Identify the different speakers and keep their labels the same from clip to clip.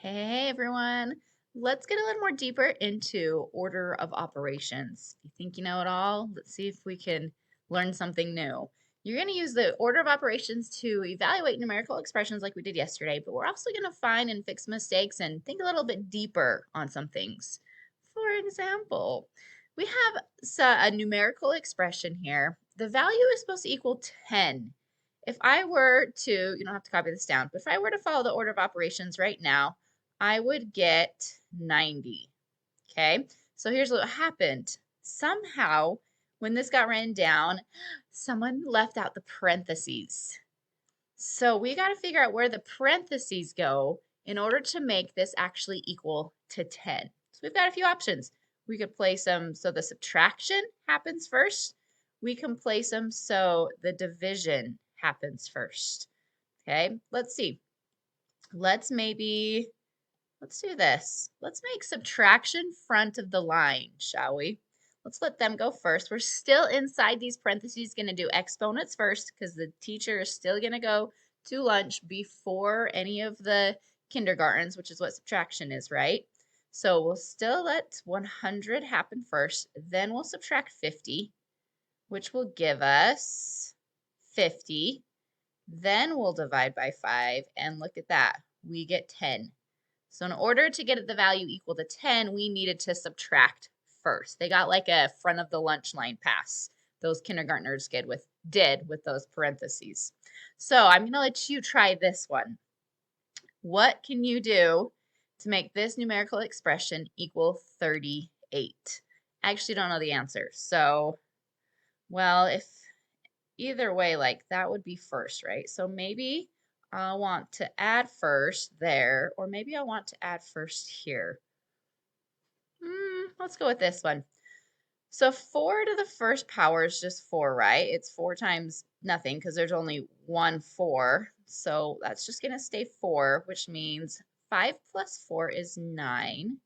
Speaker 1: Hey everyone, let's get a little more deeper into order of operations. If you think you know it all, let's see if we can learn something new. You're going to use the order of operations to evaluate numerical expressions like we did yesterday, but we're also going to find and fix mistakes and think a little bit deeper on some things. For example, we have a numerical expression here. The value is supposed to equal 10. If I were to, you don't have to copy this down, but if I were to follow the order of operations right now, I would get 90. Okay, so here's what happened. Somehow, when this got written down, someone left out the parentheses. So we got to figure out where the parentheses go in order to make this actually equal to 10. So we've got a few options. We could place them so the subtraction happens first. We can place them so the division happens first. Okay, let's see. Let's do this. Let's make subtraction front of the line, shall we? Let's let them go first. We're still inside these parentheses going to do exponents first because the teacher is still going to go to lunch before any of the kindergartens, which is what subtraction is, right? So we'll still let 100 happen first. Then we'll subtract 50, which will give us 50. Then we'll divide by 5, and look at that. We get 10. So in order to get the value equal to 10, we needed to subtract first. They got like a front of the lunch line pass. Those kindergartners did with those parentheses. So I'm going to let you try this one. What can you do to make this numerical expression equal 38? I actually don't know the answer. So, well, if either way, like that would be first, right? So maybe I want to add first there, or maybe I want to add first here. Let's go with this one. So 4 to the first power is just 4, right? It's 4 times nothing because there's only one 4. So that's just going to stay 4, which means 5 plus 4 is 9.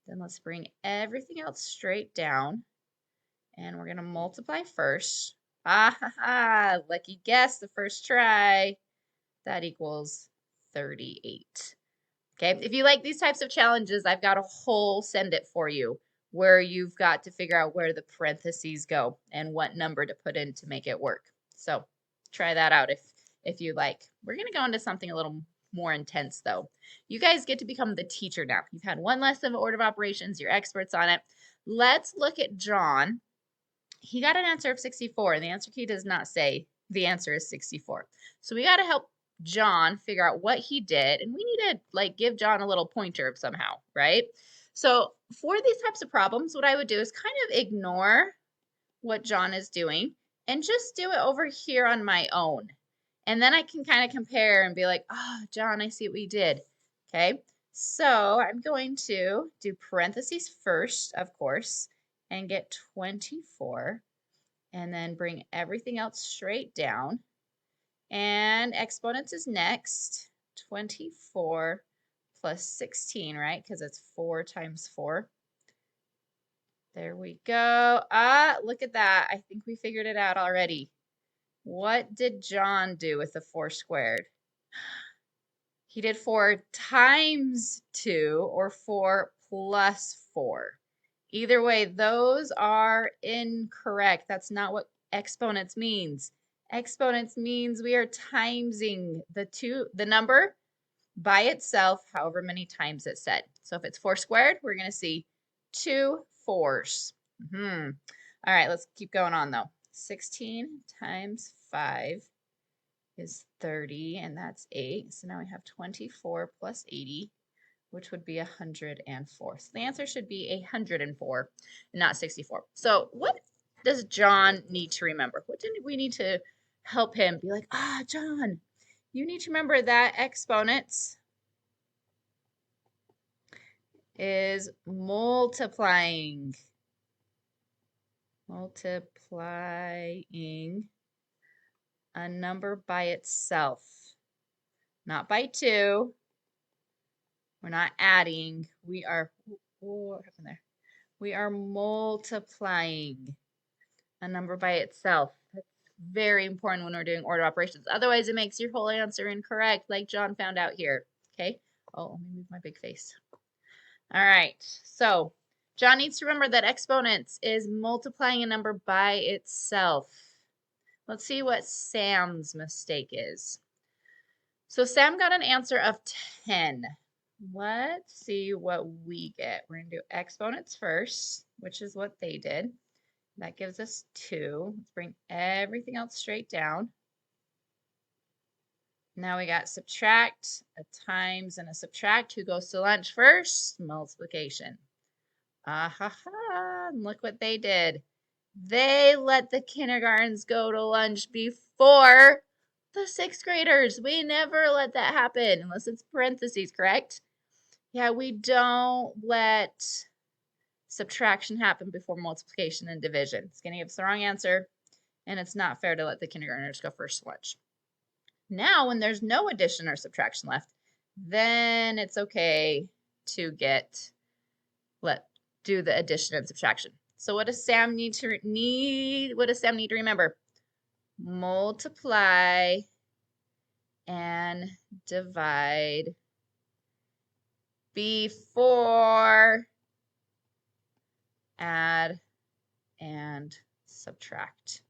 Speaker 1: Then let's bring everything else straight down. And we're going to multiply first. Ah ha ha, lucky guess the first try. That equals 38. Okay, if you like these types of challenges, I've got a whole send it for you where you've got to figure out where the parentheses go and what number to put in to make it work. So try that out if you like. We're going to go into something a little more intense though. You guys get to become the teacher now. You've had one lesson of order of operations, you're experts on it. Let's look at John. He got an answer of 64, and the answer key does not say the answer is 64. So we got to help John figure out what he did, and we need to like give John a little pointer somehow, right? So for these types of problems, what I would do is kind of ignore what John is doing and just do it over here on my own. And then I can kind of compare and be like, oh, John, I see what we did. Okay, so I'm going to do parentheses first, of course, and get 24, and then bring everything else straight down. And exponents is next. 24 plus 16, right? Because it's 4 times 4. There we go. Ah, look at that. I think we figured it out already. What did John do with the 4 squared? He did 4 times 2 or 4 plus 4. Either way, those are incorrect. That's not what exponents means. Exponents means we are timesing the number by itself, however many times it's said. So if it's 4 squared, we're going to see 2 4s. All right, let's keep going on though. 16 times 5 is 30, and that's 8. So now we have 24 plus 80, which would be 104. So the answer should be 104, not 64. So what does John need to remember? What did we need to help him be like, John, you need to remember that exponents is multiplying a number by itself, not by 2. We're not adding. What happened there? We are multiplying a number by itself. That's very important when we're doing order operations. Otherwise, it makes your whole answer incorrect, like John found out here. Okay, Oh, let me move my big face. All right, so John needs to remember that exponents is multiplying a number by itself. Let's see what Sam's mistake is. So Sam got an answer of 10. Let's see what we get. We're going to do exponents first, which is what they did. That gives us 2. Let's bring everything else straight down. Now we got subtract, a times, and a subtract. Who goes to lunch first? Multiplication. Ah ha ha, and look what they did. They let the kindergartens go to lunch before the 6th graders. We never let that happen unless it's parentheses, correct? Yeah, we don't let subtraction happen before multiplication and division. It's going to give us the wrong answer, and it's not fair to let the kindergartners go first to lunch. Now, when there's no addition or subtraction left, then it's okay to do the addition and subtraction. So what does Sam need to remember? Multiply and divide before add and subtract.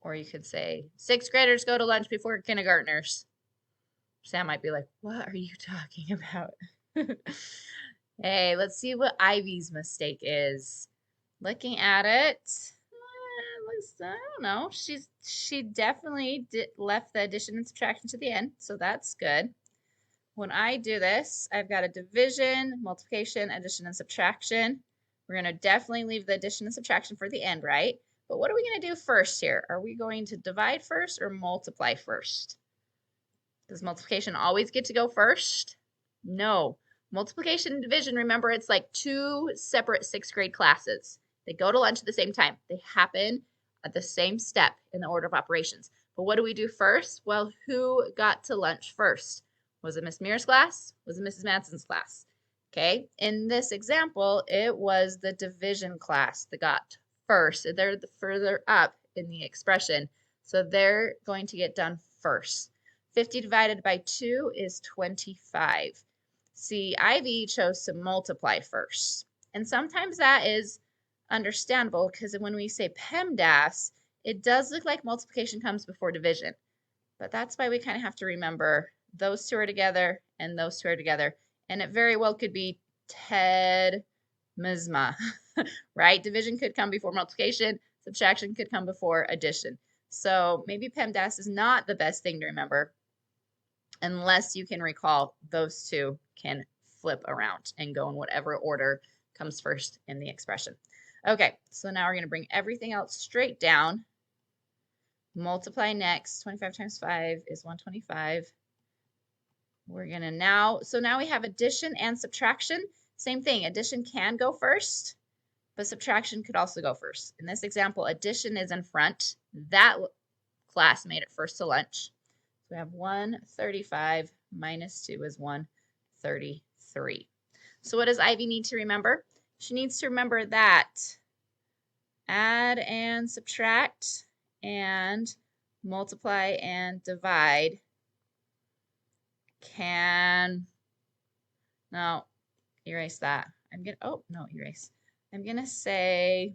Speaker 1: Or you could say 6th graders go to lunch before kindergartners. Sam might be like, what are you talking about? Hey, let's see what Ivy's mistake is. Looking at it, I don't know. She definitely left the addition and subtraction to the end, so that's good. When I do this, I've got a division, multiplication, addition, and subtraction. We're going to definitely leave the addition and subtraction for the end, right? But what are we going to do first here? Are we going to divide first or multiply first? Does multiplication always get to go first? No. Multiplication and division, remember, it's like 2 separate 6th grade classes. They go to lunch at the same time. They happen at the same step in the order of operations. But what do we do first? Well, who got to lunch first? Was it Miss Mears' class? Was it Mrs. Manson's class? Okay, in this example, it was the division class that got first. They're further up in the expression, so they're going to get done first. 50 divided by 2 is 25. See, Ivy chose to multiply first. And sometimes that is understandable because when we say PEMDAS, it does look like multiplication comes before division. But that's why we kind of have to remember those 2 are together and those 2 are together. And it very well could be Ted Mizma, right? Division could come before multiplication. Subtraction could come before addition. So maybe PEMDAS is not the best thing to remember unless you can recall those 2 can flip around and go in whatever order comes first in the expression. Okay, so now we're going to bring everything else straight down. Multiply next. 25 times 5 is 125. We're going to now we have addition and subtraction. Same thing, addition can go first, but subtraction could also go first. In this example, addition is in front. That class made it first to lunch. We have 135 minus 2 is 133. So what does Ivy need to remember? She needs to remember that add and subtract and multiply and divide can, no, erase that. Erase. I'm gonna say,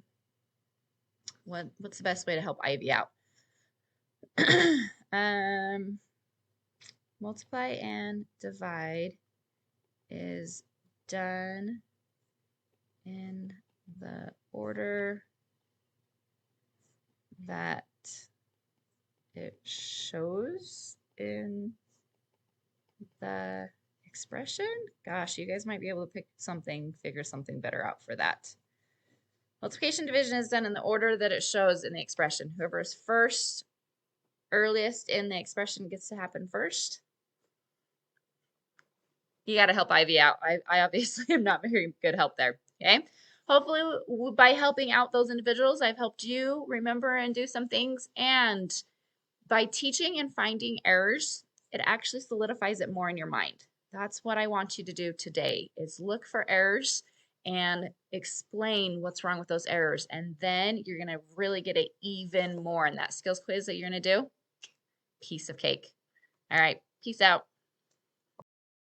Speaker 1: what's the best way to help Ivy out? Multiply and divide is done in the order that it shows in the expression. Gosh, you guys might be able to figure something better out for that. Multiplication division is done in the order that it shows in the expression. Whoever is first, earliest in the expression gets to happen first. You got to help Ivy out. I obviously am not very good help there. Okay. Hopefully by helping out those individuals, I've helped you remember and do some things. And by teaching and finding errors, it actually solidifies it more in your mind. That's what I want you to do today is look for errors and explain what's wrong with those errors. And then you're going to really get it even more in that skills quiz that you're going to do. Piece of cake. All right. Peace out.